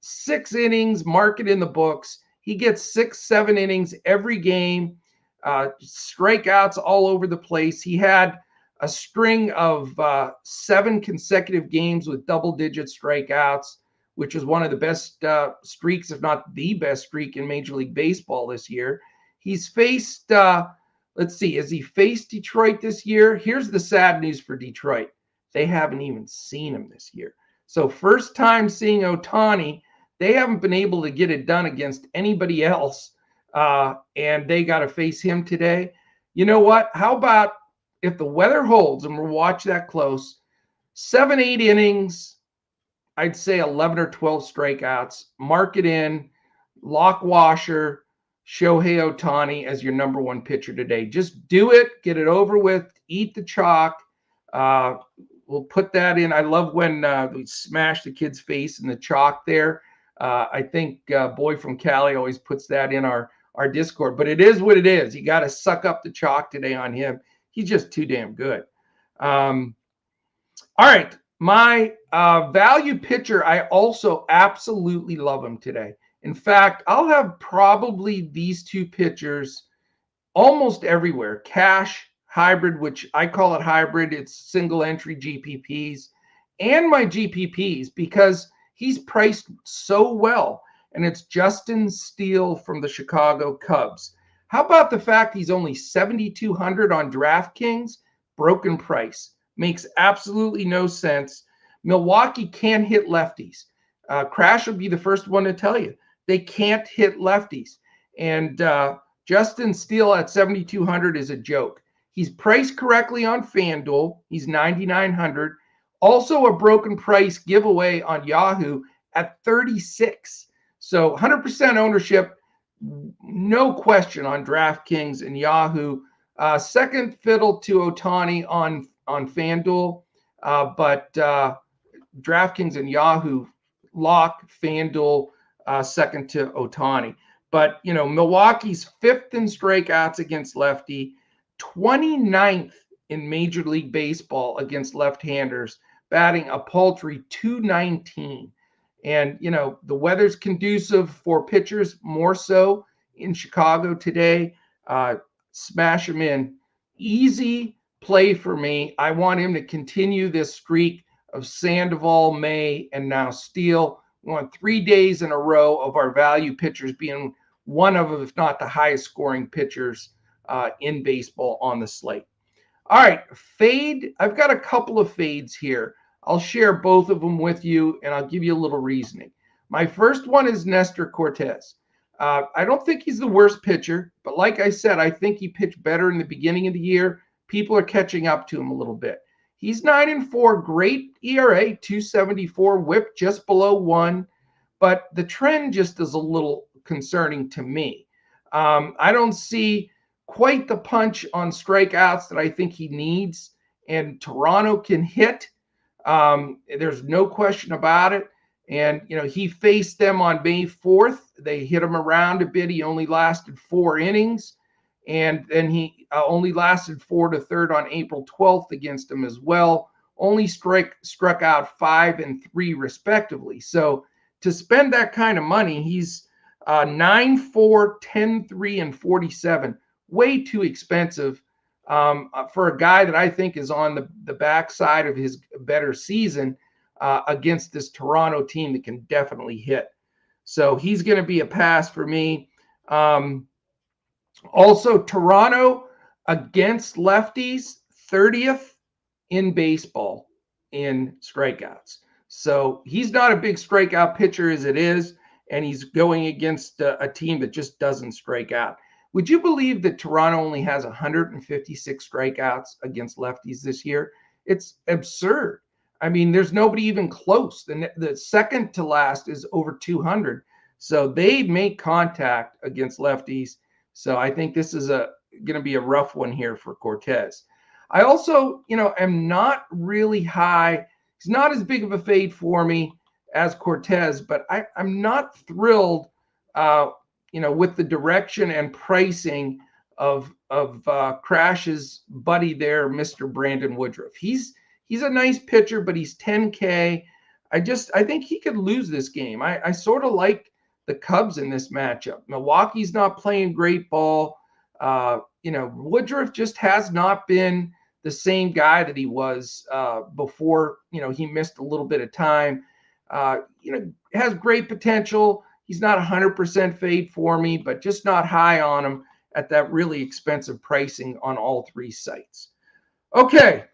6 innings, mark it in the books. He gets 6-7 innings every game. Strikeouts all over the place. He had a string of 7 consecutive games with double-digit strikeouts, which is one of the best streaks, if not the best streak in Major League Baseball this year. He's faced... let's see, has he faced Detroit this year? Here's the sad news for Detroit. They haven't even seen him this year. So first time seeing Ohtani, they haven't been able to get it done against anybody else, and they got to face him today. You know what? How about if the weather holds, and we'll watch that close, 7-8 innings, I'd say 11 or 12 strikeouts. Mark it in, lock washer, Shohei Ohtani as your number one pitcher today. Just do it, get it over with, eat the chalk. We'll put that in. I love when we smash the kid's face in the chalk there. I think Boy from Cali always puts that in our Discord, but it is what it is. You got to suck up the chalk today on him. He's just too damn good. All right. My value pitcher, I also absolutely love him today. In fact, I'll have probably these two pitchers almost everywhere. Cash, hybrid, which I call it hybrid. It's single entry GPPs and my GPPs because he's priced so well. And it's Justin Steele from the Chicago Cubs. How about the fact he's only 7,200 on DraftKings? Broken price. Makes absolutely no sense. Milwaukee can't hit lefties. Crash will be the first one to tell you. They can't hit lefties. And Justin Steele at 7,200 is a joke. He's priced correctly on FanDuel. He's 9,900. Also a broken price giveaway on Yahoo at 36. So 100% ownership, no question on DraftKings and Yahoo. Second fiddle to Ohtani on FanDuel, but DraftKings and Yahoo lock FanDuel second to Ohtani. But, you know, Milwaukee's fifth in strikeouts against lefty, 29th in Major League Baseball against left-handers, batting a paltry 219. And, you know, the weather's conducive for pitchers more so in Chicago today. Smash him in. Easy play for me. I want him to continue this streak of Sandoval, May, and now Steele. We want 3 days in a row of our value pitchers being one of, if not the highest scoring pitchers in baseball on the slate. All right, fade. I've got a couple of fades here. I'll share both of them with you, and I'll give you a little reasoning. My first one is Nestor Cortez. I don't think he's the worst pitcher, but like I said, I think he pitched better in the beginning of the year. People are catching up to him a little bit. He's 9-4, great ERA, 2.74, whip just below 1, but the trend just is a little concerning to me. I don't see quite the punch on strikeouts that I think he needs, and Toronto can hit. There's no question about it. And, you know, he faced them on May 4th. They hit him around a bit. He only lasted 4 innings. And then he only lasted 4 1/3 on April 12th against him as well. Only struck out 5 and 3 respectively. So to spend that kind of money, he's 9-4, 10-3, and 47. Way too expensive for a guy that I think is on the backside of his better season against this Toronto team that can definitely hit. So he's going to be a pass for me. Also, Toronto against lefties, 30th in baseball in strikeouts. So he's not a big strikeout pitcher as it is, and he's going against a team that just doesn't strike out. Would you believe that Toronto only has 156 strikeouts against lefties this year? It's absurd. I mean, there's nobody even close. The second to last is over 200. So they make contact against lefties. So I think this is going to be a rough one here for Cortez. I also, you know, am not really high. He's not as big of a fade for me as Cortez, but I'm not thrilled, you know, with the direction and pricing of Crash's buddy there, Mr. Brandon Woodruff. He's a nice pitcher, but he's 10K. I think he could lose this game. I sort of like the Cubs in this matchup. Milwaukee's not playing great ball. You know, Woodruff just has not been the same guy that he was before, you know, he missed a little bit of time. You know, has great potential. He's not 100% fade for me, but just not high on him at that really expensive pricing on all 3 sites. Okay,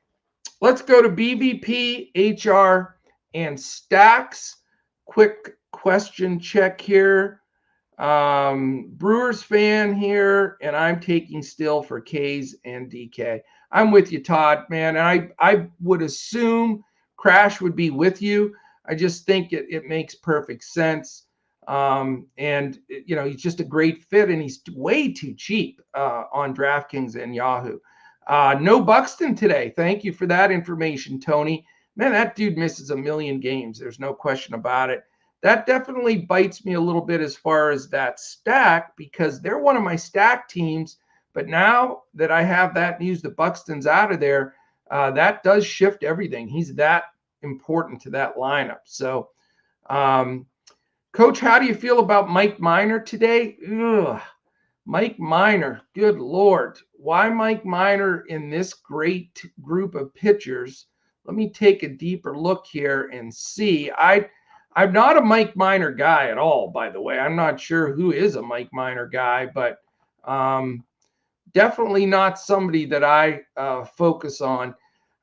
let's go to BVP, HR, and stacks. Quick question check here. Brewers fan here, and I'm taking Still for K's and DK. I'm with you, Todd, man. And I would assume Crash would be with you. I just think it makes perfect sense. And he's just a great fit, and he's way too cheap on DraftKings and Yahoo. No Buxton today. Thank you for that information, Tony. Man, that dude misses a million games. There's no question about it. That definitely bites me a little bit as far as that stack, because they're one of my stack teams. But now that I have that news that Buxton's out of there, that does shift everything. He's that important to that lineup. So, Coach, how do you feel about Mike Minor today? Ugh. Mike Minor, good Lord. Why Mike Minor in this great group of pitchers? Let me take a deeper look here and see. I'm not a Mike Minor guy at all, by the way. I'm not sure who is a Mike Minor guy, but definitely not somebody that I focus on.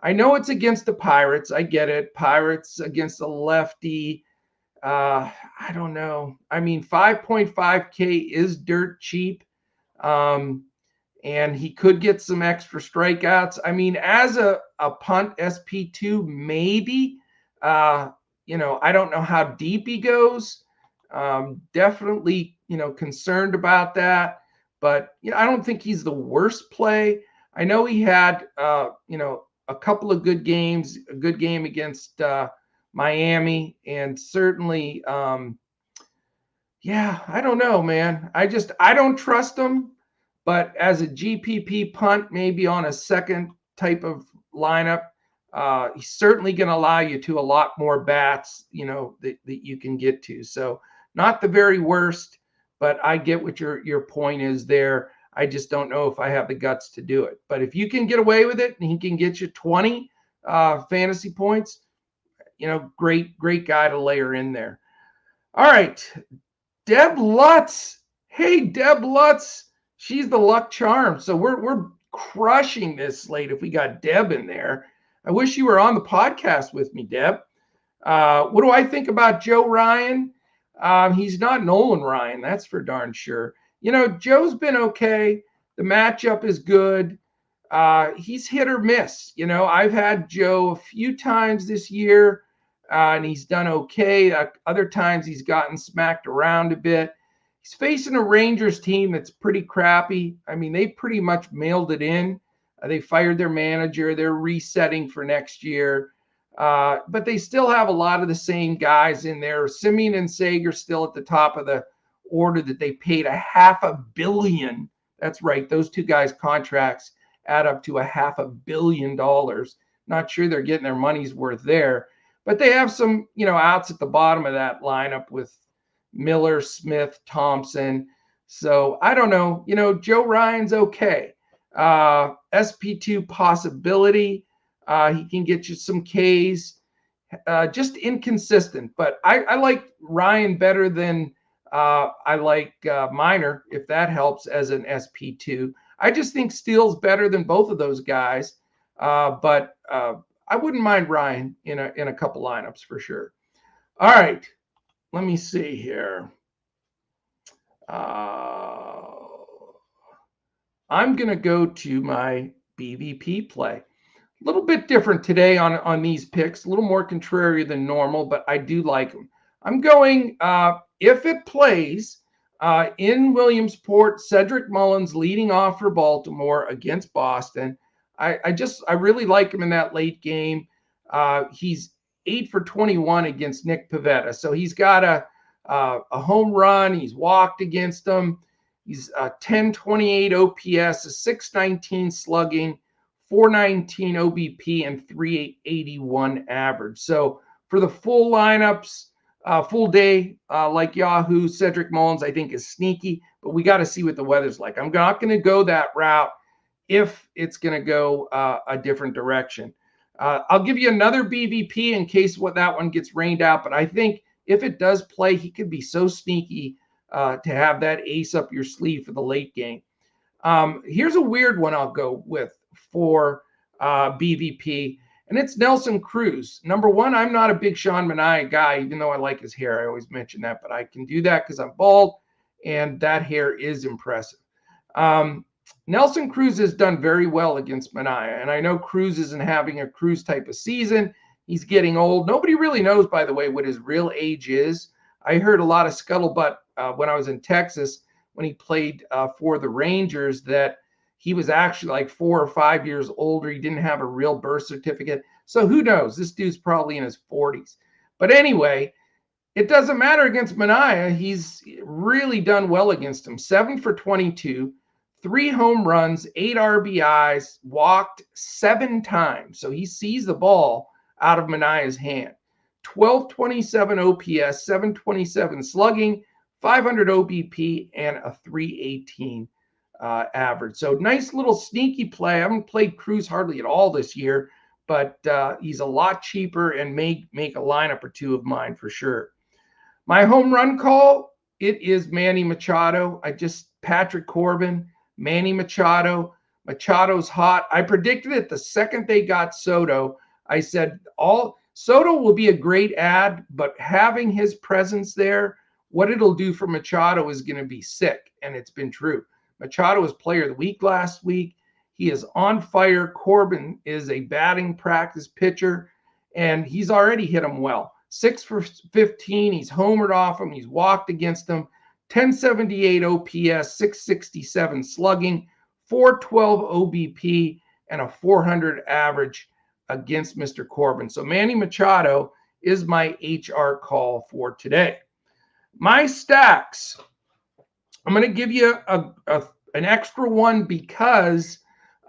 I know it's against the Pirates. I get it. Pirates against a lefty. I don't know. I mean, 5.5K is dirt cheap. And he could get some extra strikeouts. I mean, as a punt SP2, maybe. I don't know how deep he goes. Definitely, concerned about that. But I don't think he's the worst play. I know he had, a couple of good games, a good game against Miami, and certainly, I don't know, man. I don't trust him. But as a GPP punt, maybe on a second type of lineup, he's certainly going to allow you to a lot more bats, that you can get to. So not the very worst, but I get what your point is there. I just don't know if I have the guts to do it. But if you can get away with it and he can get you 20 fantasy points, great guy to layer in there. All right, Deb Lutz. Hey, Deb Lutz. She's the luck charm. So we're crushing this slate if we got Deb in there. I wish you were on the podcast with me, Deb. What do I think about Joe Ryan? He's not Nolan Ryan, that's for darn sure. Joe's been okay. The matchup is good. He's hit or miss. I've had Joe a few times this year, and he's done okay. Other times he's gotten smacked around a bit. He's facing a Rangers team that's pretty crappy. I mean, they pretty much mailed it in. They fired their manager. They're resetting for next year. But they still have a lot of the same guys in there. Simeon and Sager still at the top of the order that they paid $500 million. That's right. Those two guys' contracts add up to $500 million. Not sure they're getting their money's worth there. But they have some, outs at the bottom of that lineup with Miller, Smith, Thompson. So I don't know. Joe Ryan's okay. SP2 possibility. He can get you some Ks. Just inconsistent. But I like Ryan better than I like Minor, if that helps, as an SP2. I just think Steele's better than both of those guys. But I wouldn't mind Ryan in a couple lineups for sure. All right. Let me see here. I'm going to go to my BVP play. A little bit different today on these picks, a little more contrary than normal, but I do like them. I'm going, if it plays, in Williamsport, Cedric Mullins leading off for Baltimore against Boston. I really like him in that late game. He's 8 for 21 against Nick Pivetta. So he's got a home run. He's walked against him. He's 1028 OPS, a 619 slugging, 419 OBP, and 381 average. So for the full lineups, full day, like Yahoo, Cedric Mullins, I think is sneaky, but we got to see what the weather's like. I'm not going to go that route if it's going to go a different direction. I'll give you another BVP in case that one gets rained out. But I think if it does play, he could be so sneaky to have that ace up your sleeve for the late game. Here's a weird one I'll go with for BVP, and it's Nelson Cruz. Number one, I'm not a big Sean Manaea guy, even though I like his hair. I always mention that, but I can do that because I'm bald, and that hair is impressive. Nelson Cruz has done very well against Manaea, and I know Cruz isn't having a Cruz type of season. He's getting old. Nobody really knows, by the way, what his real age is. I heard a lot of scuttlebutt when I was in Texas when he played for the Rangers that he was actually like 4 or 5 years older. He didn't have a real birth certificate. So who knows? This dude's probably in his 40s. But anyway, it doesn't matter against Manaea. He's really done well against him. 7 for 22, 3 home runs, 8 RBIs, walked 7 times. So he sees the ball out of Manaea's hand. 1227 OPS, 727 slugging, 500 OBP, and a 318 average. So nice little sneaky play. I haven't played Cruz hardly at all this year, but he's a lot cheaper and may make a lineup or two of mine for sure. My home run call, it is Manny Machado. Patrick Corbin, Manny Machado. Machado's hot. I predicted it the second they got Soto. I said Soto will be a great ad, but having his presence there, what it'll do for Machado is going to be sick, and it's been true. Machado was player of the week last week. He is on fire. Corbin is a batting practice pitcher, and he's already hit him well. 6 for 15. He's homered off him. He's walked against him. 1078 OPS, 667 slugging, 412 OBP, and a 400 average against Mr. Corbin. So Manny Machado is my HR call for today. My stacks, I'm going to give you an extra one because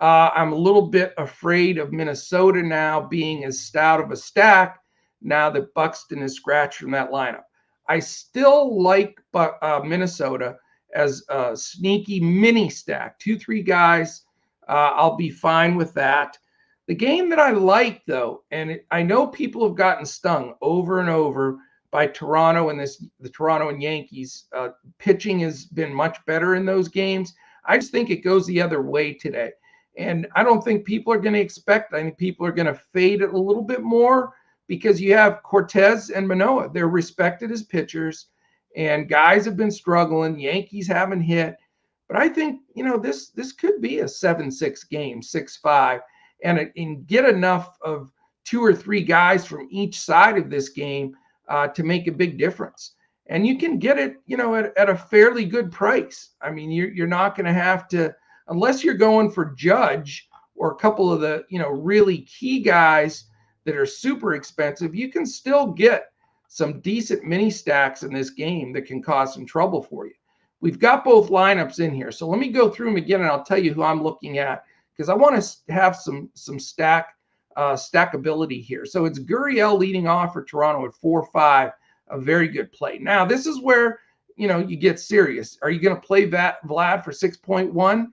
I'm a little bit afraid of Minnesota now being as stout of a stack now that Buxton is scratched from that lineup. I still like Minnesota as a sneaky mini stack. 2-3 guys, I'll be fine with that. The game that I like, though, and I know people have gotten stung over and over by Toronto and the Toronto and Yankees. Pitching has been much better in those games. I just think it goes the other way today. And I don't think people are going to expect. I think people are going to fade it a little bit more because you have Cortez and Manoah. They're respected as pitchers, and guys have been struggling. Yankees haven't hit. But I think, this could be a 7-6 game, 6-5, and get enough of 2 or 3 guys from each side of this game to make a big difference. And you can get it, at a fairly good price. I mean, you're not going to have to, unless you're going for Judge or a couple of the, really key guys that are super expensive, you can still get some decent mini stacks in this game that can cause some trouble for you. We've got both lineups in here. So let me go through them again, and I'll tell you who I'm looking at because I want to have some stackability here. So it's Gurriel leading off for Toronto at 4-5, a very good play. Now, this is where, you get serious. Are you going to play Vlad for 6.1?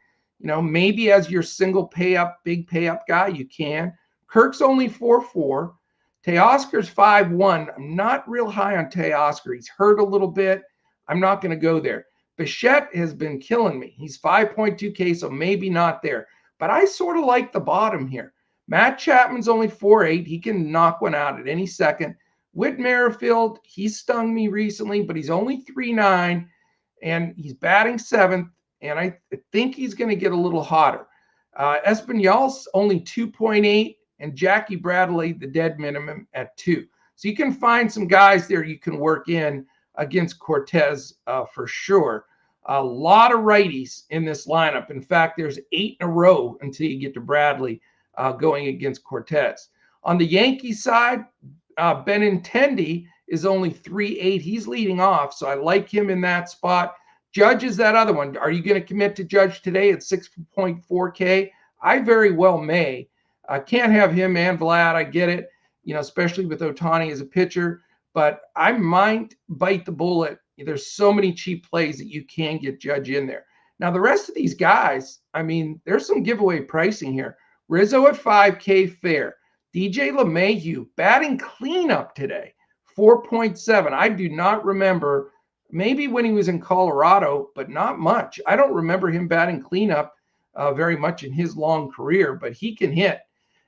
Maybe as your single big pay up guy, you can. Kirk's only 4-4. Teoscar's 5-1. I'm not real high on Teoscar. He's hurt a little bit. I'm not going to go there. Bichette has been killing me. He's 5.2K, so maybe not there. But I sort of like the bottom here. Matt Chapman's only 4.8. He can knock one out at any second. Whit Merrifield, he stung me recently, but he's only 3.9, and he's batting 7th, and I think he's going to get a little hotter. Espinal's only 2.8, and Jackie Bradley, the dead minimum, at 2. So you can find some guys there you can work in against Cortez for sure. A lot of righties in this lineup. In fact, there's 8 in a row until you get to Bradley going against Cortez. On the Yankees side, Benintendi is only 3.8. He's leading off, so I like him in that spot. Judge is that other one. Are you going to commit to Judge today at 6.4K? I very well may. I can't have him and Vlad. I get it, especially with Ohtani as a pitcher, but I might bite the bullet. There's so many cheap plays that you can get Judge in there. Now, the rest of these guys, I mean, there's some giveaway pricing here. Rizzo at 5K, fair. DJ LeMahieu batting cleanup today, 4.7. I do not remember, maybe when he was in Colorado, but not much. I don't remember him batting cleanup very much in his long career, but he can hit.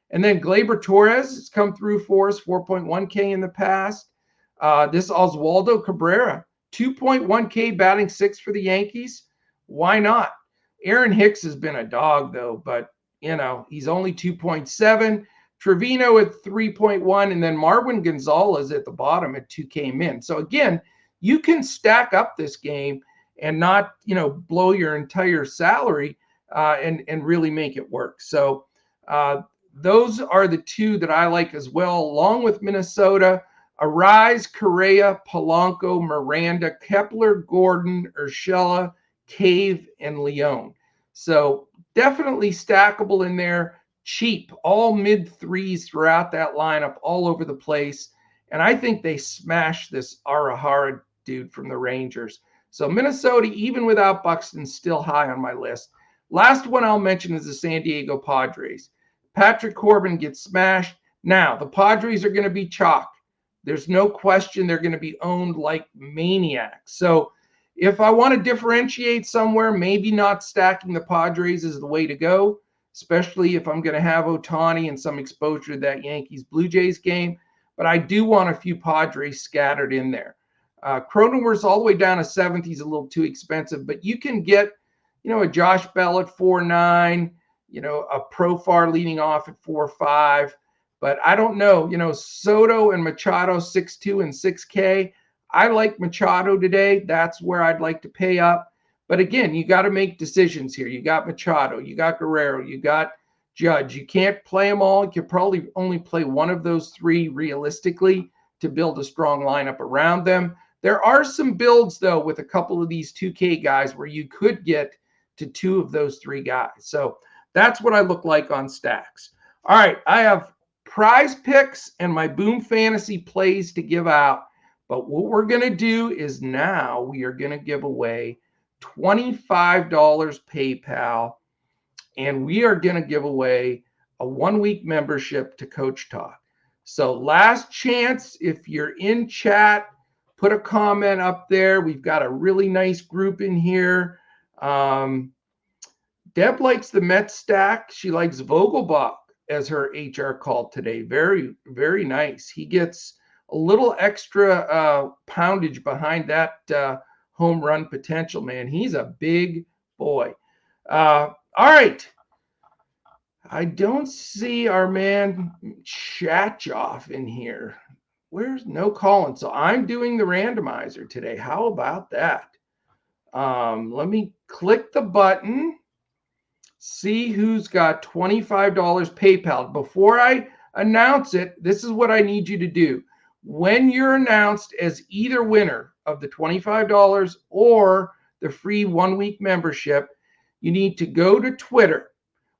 And then Gleyber Torres has come through for us, 4.1K in the past. This Oswaldo Cabrera, 2.1K batting 6 for the Yankees. Why not? Aaron Hicks has been a dog, though, but, he's only 2.7. Trevino at 3.1, and then Marwin Gonzalez at the bottom at 2K min. So again, you can stack up this game and not, blow your entire salary and really make it work. So those are the two that I like as well, along with Minnesota. Arise, Correa, Polanco, Miranda, Kepler, Gordon, Urshela, Cave, and Leone. So definitely stackable in there, cheap, all mid threes throughout that lineup, all over the place. And I think they smashed this Arahara dude from the Rangers. So Minnesota, even without Buxton, still high on my list. Last one I'll mention is the San Diego Padres. Patrick Corbin gets smashed. Now, the Padres are going to be chalk. There's no question they're going to be owned like maniacs. So if I want to differentiate somewhere, maybe not stacking the Padres is the way to go, especially if I'm going to have Ohtani and some exposure to that Yankees-Blue Jays game. But I do want a few Padres scattered in there. Cronenworth's all the way down to 7th. He's a little too expensive, but you can get, a Josh Bell at 4.9, a Profar leading off at 4.5. But I don't know, Soto and Machado 6.2 and 6K. I like Machado today. That's where I'd like to pay up. But again, you got to make decisions here. You got Machado, you got Guerrero, you got Judge. You can't play them all. You could probably only play one of those three realistically to build a strong lineup around them. There are some builds, though, with a couple of these 2K guys where you could get to two of those three guys. So that's what I look like on stacks. All right, I have prize picks and my Boom Fantasy plays to give out. But what we're going to do is now we are going to give away $25 PayPal, and we are going to give away a 1-week membership to Coach Talk. So last chance, if you're in chat, put a comment up there. We've got a really nice group in here. Deb likes the Mets stack. She likes Vogelbach as her HR call today. Very, very nice. He gets a little extra poundage behind that home run potential, man. He's a big boy. All right. I don't see our man Chatchoff in here. Where's no Colin? So I'm doing the randomizer today. How about that? Let me click the button. See who's got $25 PayPal. Before I announce it, this is what I need you to do. When you're announced as either winner of the $25 or the free 1-week membership, you need to go to Twitter.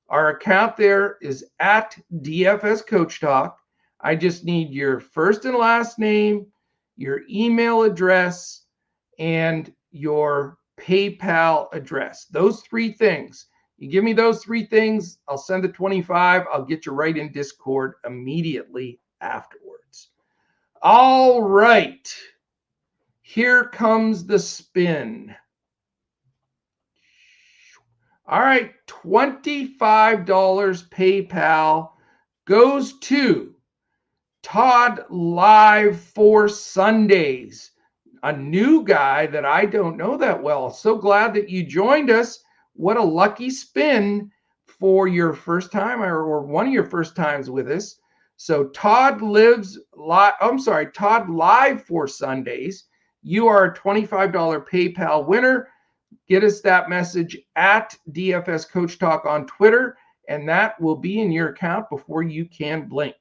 Our account there is at DFS Coach Talk. I just need your first and last name, your email address, and your PayPal address. Those three things. You give me those three things, I'll send the 25. I'll get you right in Discord immediately afterwards. All right. Here comes the spin. All right, $25 PayPal goes to Todd Live for Sundays, a new guy that I don't know that well. So glad that you joined us. What a lucky spin for your first time or one of your first times with us. So Todd Live for Sundays. You are a $25 PayPal winner. Get us that message at DFS Coach Talk on Twitter, and that will be in your account before you can blink.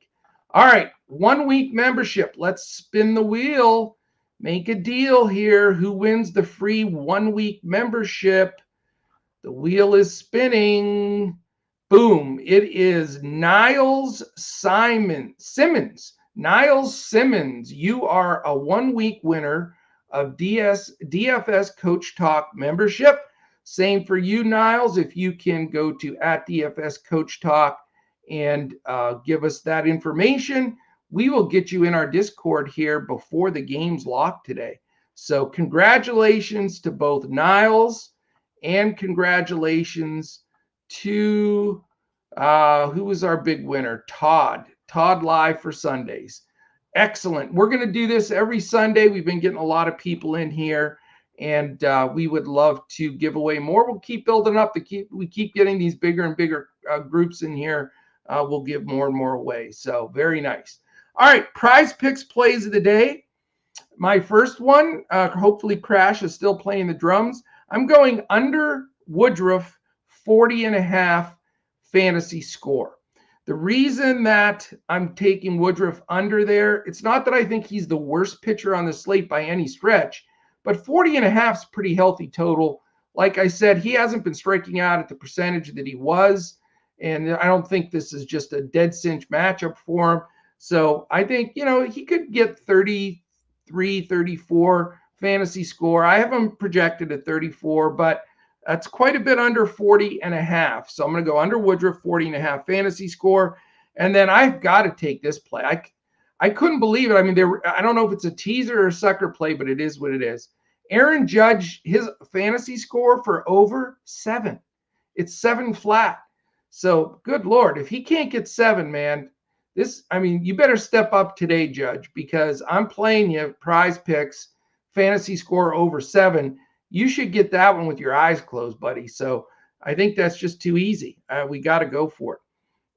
All right, 1-week membership. Let's spin the wheel. Make a deal here. Who wins the free 1-week membership? The wheel is spinning. Boom. It is Niles Simmons. Niles Simmons, you are a 1-week winner of DFS Coach Talk membership. Same for you, Niles. If you can go to at DFS Coach Talk and give us that information, we will get you in our Discord here before the game's locked today. So congratulations to both Niles and congratulations to who was our big winner? Todd Live for Sundays. Excellent. We're going to do this every Sunday. We've been getting a lot of people in here, and we would love to give away more. We'll keep building up. We keep getting these bigger and bigger groups in here we'll give more and more away. So very nice. All right, prize picks plays of the day. My first one, hopefully Crash is still playing the drums. I'm going under Woodruff 40.5 fantasy score. The reason that I'm taking Woodruff under there, it's not that I think he's the worst pitcher on the slate by any stretch, but 40.5 is pretty healthy total. Like I said, he hasn't been striking out at the percentage that he was, and I don't think this is just a dead cinch matchup for him. So I think, he could get 33, 34 fantasy score. I have him projected at 34, but that's quite a bit under 40.5. So I'm going to go under Woodruff 40.5 fantasy score. And then I've got to take this play. I couldn't believe it. I mean, I don't know if it's a teaser or a sucker play, but it is what it is. Aaron Judge, his fantasy score for over 7. It's 7 flat. So good Lord, if he can't get 7, man, you better step up today, Judge, because I'm playing you prize picks, fantasy score over 7. You should get that one with your eyes closed, buddy. So I think that's just too easy. We got to go for it.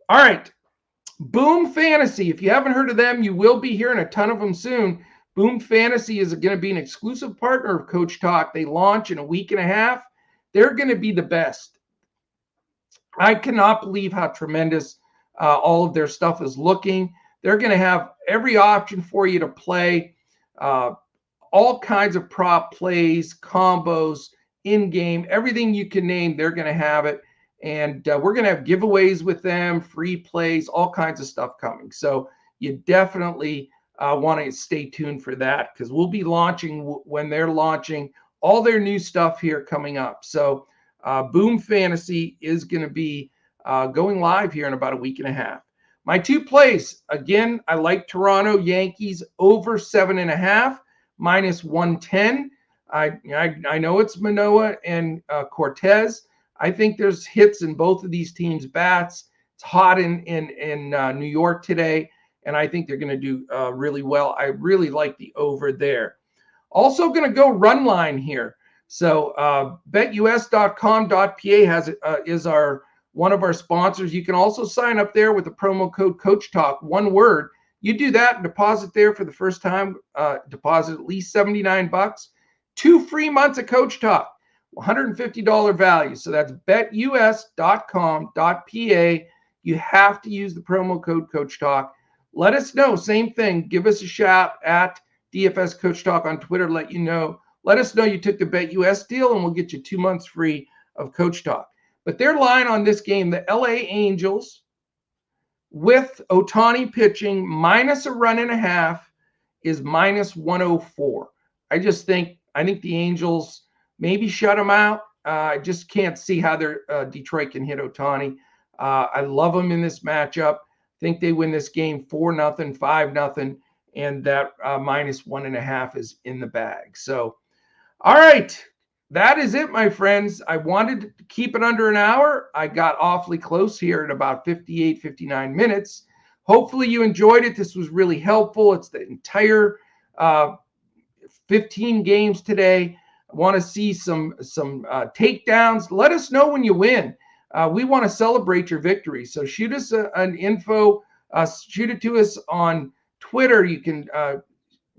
All right. Boom Fantasy. If you haven't heard of them, you will be hearing a ton of them soon. Boom Fantasy is going to be an exclusive partner of Coach Talk. They launch in a week and a half. They're going to be the best. I cannot believe how tremendous all of their stuff is looking. They're going to have every option for you to play. All kinds of prop plays, combos, in-game, everything you can name, they're going to have it. And we're going to have giveaways with them, free plays, all kinds of stuff coming. So you definitely want to stay tuned for that, because we'll be launching when they're launching all their new stuff here coming up. So Boom Fantasy is going to be going live here in about a week and a half. My 2 plays, again, I like Toronto Yankees over 7.5. minus 110. I know it's Manoah and Cortez. I think there's hits in both of these teams' bats. It's hot in New York today, and I think they're going to do really well. I really like the over there. Also going to go run line here. So betus.com.pa is one of our sponsors. You can also sign up there with the promo code Coach Talk, one word. You do that and deposit there for the first time, deposit at least $79, 2 free months of Coach Talk, $150 value. So that's betus.com.pa. You have to use the promo code Coach Talk. Let us know, same thing. Give us a shout at DFS Coach Talk on Twitter. Let us know you took the BetUS deal, and we'll get you 2 months free of Coach Talk. But their line on this game, the LA Angels, with Ohtani pitching minus a run and a half, is minus 104. I think the Angels maybe shut them out. I just can't see how Detroit can hit Ohtani. I love them in this matchup. I think they win this game 4-0, 5-0, and that minus 1.5 is in the bag. So, all right. That is it, my friends. I wanted to keep it under an hour. I got awfully close here at about 58, 59 minutes. Hopefully you enjoyed it. This was really helpful. It's the entire 15 games today. I want to see some takedowns. Let us know when you win. We want to celebrate your victory. So shoot us an info. Shoot it to us on Twitter. You can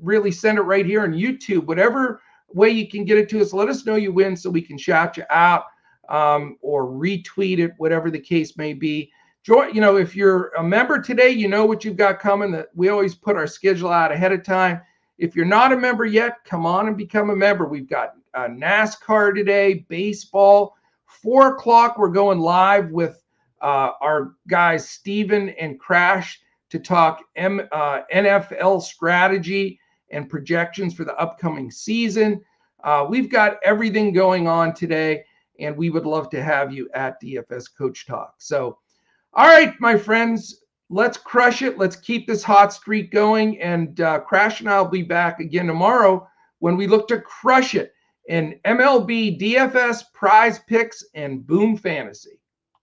really send it right here on YouTube. Whatever way you can get it to us, let us know you win so we can shout you out or retweet it, whatever the case may be. If you're a member today, you know what you've got coming. That we always put our schedule out ahead of time. If you're not a member yet, come on and become a member. We've got NASCAR today, baseball. 4 o'clock, we're going live with our guys Steven and Crash to talk NFL strategy and projections for the upcoming season. We've got everything going on today, and we would love to have you at DFS Coach Talk. So, all right, my friends, let's crush it. Let's keep this hot streak going, and Crash and I will be back again tomorrow when we look to crush it in MLB, DFS, Prize Picks, and Boom Fantasy.